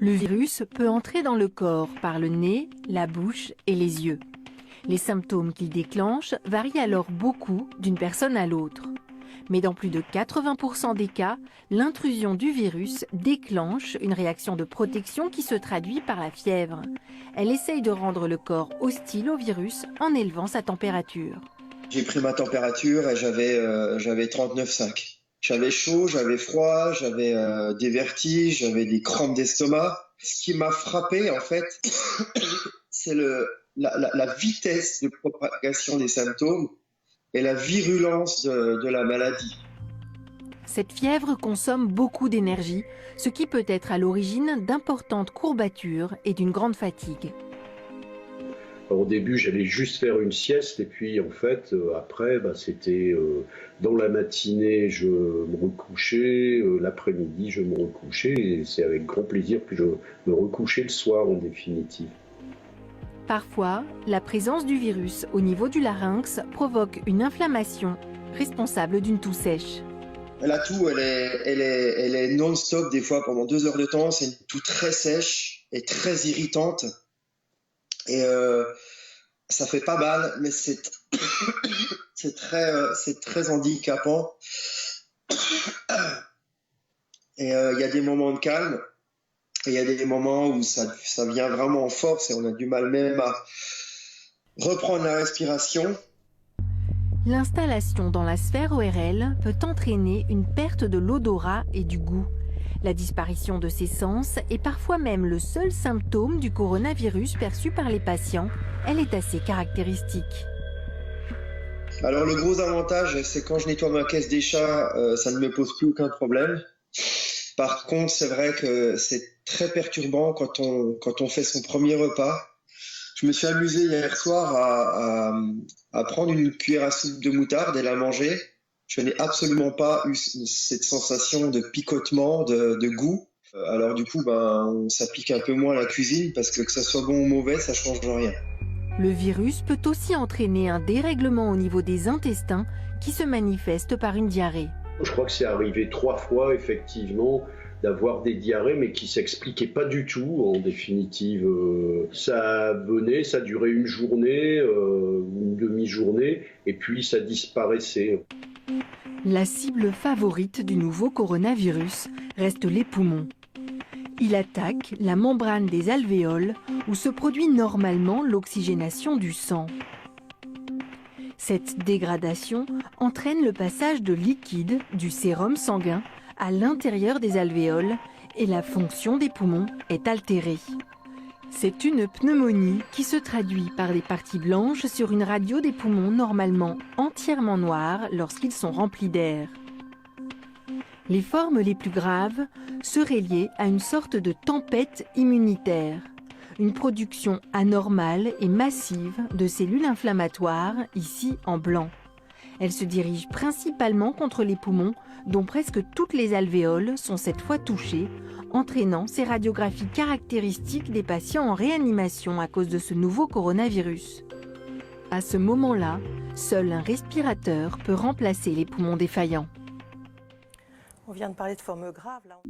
Le virus peut entrer dans le corps par le nez, la bouche et les yeux. Les symptômes qu'il déclenche varient alors beaucoup d'une personne à l'autre. Mais dans plus de 80% des cas, l'intrusion du virus déclenche une réaction de protection qui se traduit par la fièvre. Elle essaye de rendre le corps hostile au virus en élevant sa température. J'ai pris ma température et j'avais 39,5. J'avais chaud, j'avais froid, j'avais des vertiges, j'avais des crampes d'estomac. Ce qui m'a frappé, en fait, c'est la vitesse de propagation des symptômes et la virulence de la maladie. Cette fièvre consomme beaucoup d'énergie, ce qui peut être à l'origine d'importantes courbatures et d'une grande fatigue. Au début, j'allais juste faire une sieste et puis en fait, après, c'était dans la matinée, je me recouchais, l'après-midi, je me recouchais et c'est avec grand plaisir que je me recouchais le soir en définitive. Parfois, la présence du virus au niveau du larynx provoque une inflammation responsable d'une toux sèche. La toux, elle est non-stop des fois pendant 2 heures de temps. C'est une toux très sèche et très irritante. Et ça fait pas mal, mais c'est très handicapant. Et il y a des moments de calme. Et il y a des moments où ça vient vraiment en force et on a du mal même à reprendre la respiration. L'installation dans la sphère ORL peut entraîner une perte de l'odorat et du goût. La disparition de ces sens est parfois même le seul symptôme du coronavirus perçu par les patients. Elle est assez caractéristique. Alors le gros avantage, c'est quand je nettoie ma caisse des chats, ça ne me pose plus aucun problème. Par contre, c'est vrai que c'est très perturbant quand on fait son premier repas. Je me suis amusé hier soir à prendre une cuillère à soupe de moutarde et la manger. Je n'ai absolument pas eu cette sensation de picotement, de goût. Alors du coup, ça pique un peu moins la cuisine parce que ça soit bon ou mauvais, ça change rien. Le virus peut aussi entraîner un dérèglement au niveau des intestins qui se manifeste par une diarrhée. Je crois que c'est arrivé 3 fois, effectivement, d'avoir des diarrhées, mais qui ne s'expliquaient pas du tout, en définitive. Ça venait, ça durait une journée, une demi-journée, et puis ça disparaissait. La cible favorite du nouveau coronavirus reste les poumons. Il attaque la membrane des alvéoles, où se produit normalement l'oxygénation du sang. Cette dégradation entraîne le passage de liquide du sérum sanguin à l'intérieur des alvéoles et la fonction des poumons est altérée. C'est une pneumonie qui se traduit par des parties blanches sur une radio des poumons normalement entièrement noirs lorsqu'ils sont remplis d'air. Les formes les plus graves seraient liées à une sorte de tempête immunitaire, une production anormale et massive de cellules inflammatoires, ici en blanc. Elle se dirige principalement contre les poumons, dont presque toutes les alvéoles sont cette fois touchées, entraînant ces radiographies caractéristiques des patients en réanimation à cause de ce nouveau coronavirus. À ce moment-là, seul un respirateur peut remplacer les poumons défaillants. On vient de parler de formes graves, là.